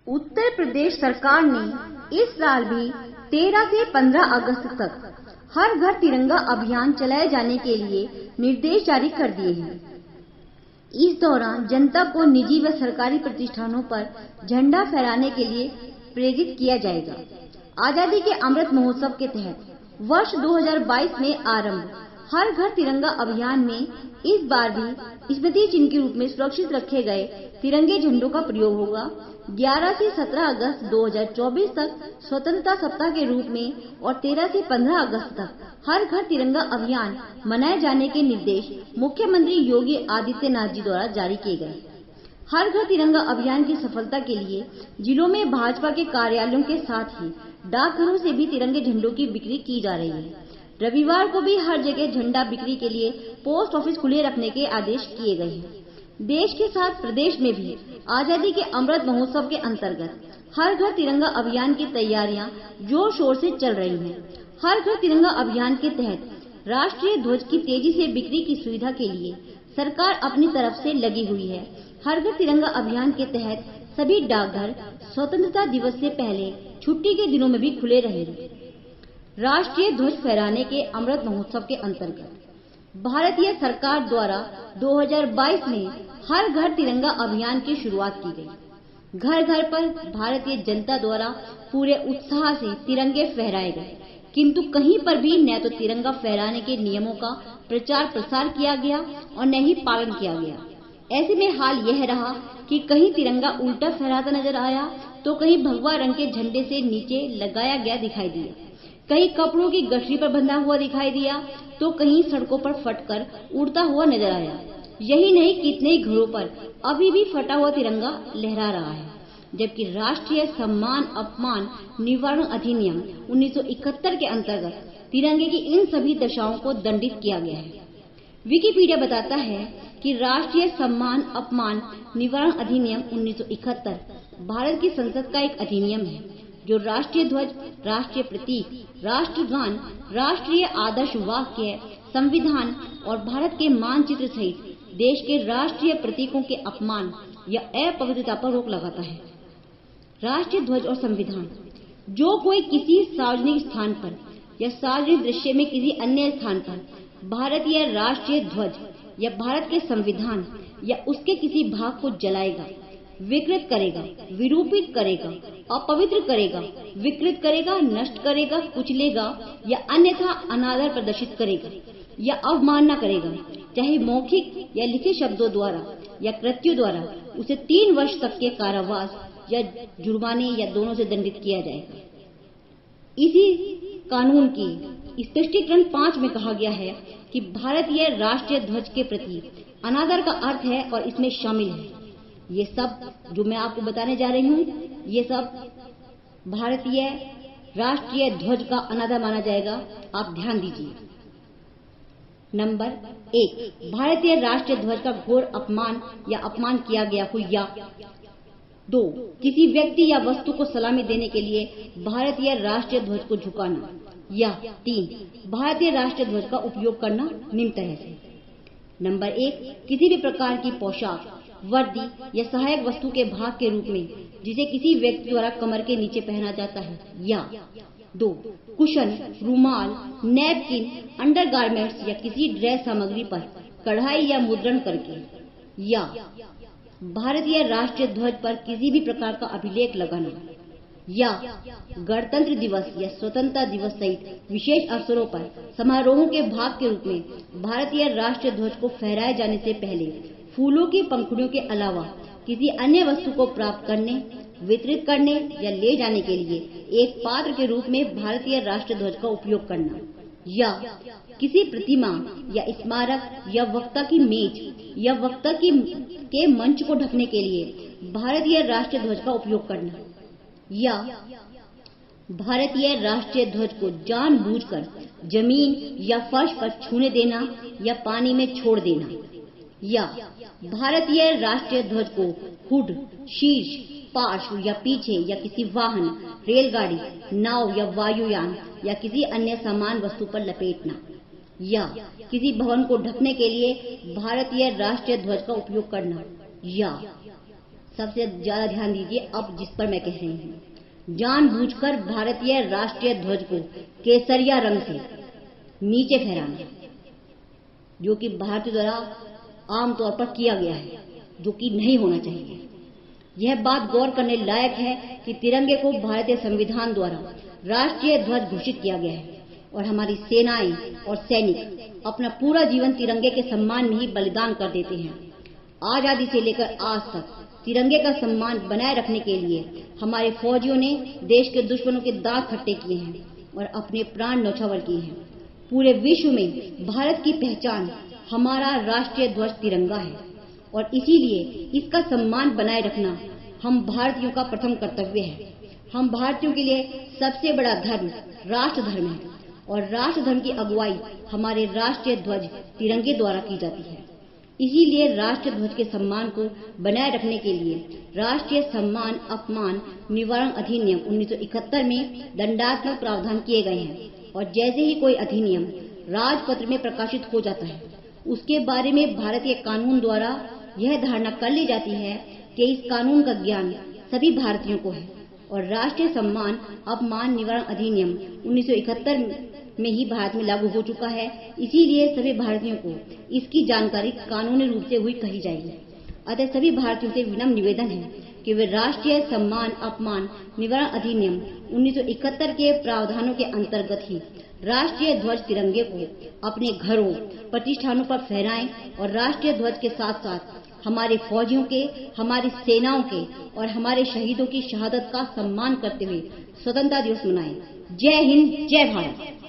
उत्तर प्रदेश सरकार ने इस साल भी 13 से 15 अगस्त तक हर घर तिरंगा अभियान चलाए जाने के लिए निर्देश जारी कर दिए हैं। इस दौरान जनता को निजी व सरकारी प्रतिष्ठानों पर झंडा फहराने के लिए प्रेरित किया जाएगा। आजादी के अमृत महोत्सव के तहत वर्ष 2022 में आरंभ हर घर तिरंगा अभियान में इस बार भी स्मृति चिन्ह के रूप में सुरक्षित रखे गए तिरंगे झंडों का प्रयोग होगा। 11 से 17 अगस्त 2024 तक स्वतंत्रता सप्ताह के रूप में और 13 से 15 अगस्त तक हर घर तिरंगा अभियान मनाए जाने के निर्देश मुख्यमंत्री योगी आदित्यनाथ जी द्वारा जारी किए गए। हर घर तिरंगा अभियान की सफलता के लिए जिलों में भाजपा के कार्यालयों के साथ ही डाकघरों से भी तिरंगे झंडों की बिक्री की जा रही है। रविवार को भी हर जगह झंडा बिक्री के लिए पोस्ट ऑफिस खुले रखने के आदेश किए गए हैं। देश के साथ प्रदेश में भी आजादी के अमृत महोत्सव के अंतर्गत हर घर तिरंगा अभियान की तैयारियां जोर शोर से चल रही हैं। हर घर तिरंगा अभियान के तहत राष्ट्रीय ध्वज की तेजी से बिक्री की सुविधा के लिए सरकार अपनी तरफ से लगी हुई है। हर घर तिरंगा अभियान के तहत सभी डाकघर स्वतंत्रता दिवस से पहले छुट्टी के दिनों में भी खुले रहेंगे। राष्ट्रीय ध्वज फहराने के अमृत महोत्सव के अंतर्गत भारतीय सरकार द्वारा 2022 में हर घर तिरंगा अभियान की शुरुआत की गई। घर घर पर भारतीय जनता द्वारा पूरे उत्साह से तिरंगे फहराए गए, किंतु कहीं पर भी न तो तिरंगा फहराने के नियमों का प्रचार प्रसार किया गया और न ही पालन किया गया। ऐसे में हाल यह रहा कि कहीं तिरंगा उल्टा फहराता नजर आया तो कहीं भगवा रंग के झंडे से नीचे लगाया गया दिखाई दिया, कहीं कपड़ों की गठरी पर बंधा हुआ दिखाई दिया तो कहीं सड़कों पर फटकर उड़ता हुआ नजर आया। यही नहीं, कितने घरों पर अभी भी फटा हुआ तिरंगा लहरा रहा है, जबकि राष्ट्रीय सम्मान अपमान निवारण अधिनियम 1971 के अंतर्गत तिरंगे की इन सभी दशाओं को दंडित किया गया है। विकिपीडिया बताता है कि राष्ट्रीय सम्मान अपमान निवारण अधिनियम 1971 भारत की संसद का एक अधिनियम है जो राष्ट्रीय ध्वज, राष्ट्रीय प्रतीक, राष्ट्रगान, राष्ट्रीय आदर्श वाक्य, संविधान और भारत के मानचित्र सहित देश के राष्ट्रीय प्रतीकों के अपमान या अपवित्रता पर रोक लगाता है। राष्ट्रीय ध्वज और संविधान: जो कोई किसी सार्वजनिक स्थान पर या सार्वजनिक दृश्य में किसी अन्य स्थान पर भारतीय राष्ट्रीय ध्वज या भारत के संविधान या उसके किसी भाग को जलाएगा, विकृत करेगा, विरूपित करेगा, अपवित्र करेगा, विकृत करेगा, नष्ट करेगा, कुचलेगा या अन्यथा अनादर प्रदर्शित करेगा या अवमानना करेगा, चाहे मौखिक या लिखित शब्दों द्वारा या कृत्यों द्वारा, उसे 3 वर्ष तक के कारावास या जुर्माने या दोनों से दंडित किया जाएगा। इसी कानून की स्पष्टीकरण 5 में कहा गया है कि भारतीय राष्ट्रीय ध्वज के प्रति अनादर का अर्थ है और इसमें शामिल है। ये सब जो मैं आपको बताने जा रही हूँ, ये सब भारतीय राष्ट्रीय ध्वज का अनादर माना जाएगा। आप ध्यान दीजिए। नंबर 1, भारतीय राष्ट्रीय ध्वज का घोर अपमान या अपमान किया गया हो, या 2, किसी व्यक्ति या वस्तु को सलामी देने के लिए भारतीय राष्ट्रीय ध्वज को झुकाना, या 3, भारतीय राष्ट्रीय ध्वज का उपयोग करना निम्न तरह से। नंबर 1, किसी भी प्रकार की पोशाक, वर्दी या सहायक वस्तु के भाग के रूप में जिसे किसी व्यक्ति द्वारा कमर के नीचे पहना जाता है, या 2, कुशन, रुमाल, नैपकिन, अंडरगारमेंट्स या किसी ड्रेस सामग्री पर कढ़ाई या मुद्रण करके, या भारतीय राष्ट्रीय ध्वज पर किसी भी प्रकार का अभिलेख लगाना, या गणतंत्र दिवस या स्वतंत्रता दिवस सहित विशेष अवसरों पर समारोहों के भाग के रूप में भारतीय राष्ट्रीय ध्वज को फहराए जाने से पहले फूलों की पंखुड़ियों के अलावा किसी अन्य वस्तु को प्राप्त करने, वितरित करने या ले जाने के लिए एक पात्र के रूप में भारतीय राष्ट्रीय ध्वज का उपयोग करना, या किसी प्रतिमा या स्मारक या वक्ता की मेज या वक्ता के मंच को ढकने के लिए भारतीय राष्ट्रीय ध्वज का उपयोग करना, या भारतीय राष्ट्रीय ध्वज को जानबूझकर जमीन या फर्श पर छूने देना या पानी में छोड़ देना, या भारतीय राष्ट्रीय ध्वज को हुड, शीर्ष, पार्श्व या पीछे या किसी वाहन, रेलगाड़ी, नाव या वायुयान या किसी अन्य समान वस्तु पर लपेटना, या किसी भवन को ढकने के लिए भारतीय राष्ट्रीय ध्वज का उपयोग करना, या सबसे ज्यादा ध्यान दीजिए अब जिस पर मैं कह रही हूँ। जानबूझकर भारतीय राष्ट्रीय ध्वज को केसरिया रंग से नीचे फहराना, जो कि भारतीय द्वारा आमतौर पर किया गया है, जो कि नहीं होना चाहिए। यह बात गौर करने लायक है कि तिरंगे को भारतीय संविधान द्वारा राष्ट्रीय ध्वज घोषित किया गया है और हमारी सेनाएं और सैनिक अपना पूरा जीवन तिरंगे के सम्मान में ही बलिदान कर देते हैं। आजादी से लेकर आज तक तिरंगे का सम्मान बनाए रखने के लिए हमारे फौजियों ने देश के दुश्मनों के दांत खट्टे किए हैं और अपने प्राण न्यौछावर किए हैं। पूरे विश्व में भारत की पहचान हमारा राष्ट्रीय ध्वज तिरंगा है और इसीलिए इसका सम्मान बनाए रखना हम भारतीयों का प्रथम कर्तव्य है। हम भारतीयों के लिए सबसे बड़ा धर्म राष्ट्र धर्म है और राष्ट्र धर्म की अगुवाई हमारे राष्ट्रीय ध्वज तिरंगे द्वारा की जाती है। इसीलिए राष्ट्रीय ध्वज के सम्मान को बनाए रखने के लिए राष्ट्रीय सम्मान अपमान निवारण अधिनियम 1971 में दंडात्मक प्रावधान किए गए हैं और जैसे ही कोई अधिनियम राजपत्र में प्रकाशित हो जाता है, उसके बारे में भारतीय कानून द्वारा यह धारणा कर ली जाती है कि इस कानून का ज्ञान सभी भारतीयों को है और राष्ट्रीय सम्मान अपमान निवारण अधिनियम 1971 में ही भारत में लागू हो चुका है। इसीलिए सभी भारतीयों को इसकी जानकारी कानूनी रूप से हुई कही जाएगी। अतः सभी भारतीयों से विनम्र निवेदन है कि वे राष्ट्रीय सम्मान अपमान निवारण अधिनियम 1971 के प्रावधानों के अंतर्गत ही राष्ट्रीय ध्वज तिरंगे को अपने घरों प्रतिष्ठानों पर फहराएं और राष्ट्रीय ध्वज के साथ साथ हमारे फौजियों के, हमारी सेनाओं के और हमारे शहीदों की शहादत का सम्मान करते हुए स्वतंत्रता दिवस मनाएं। जय हिंद, जय भारत।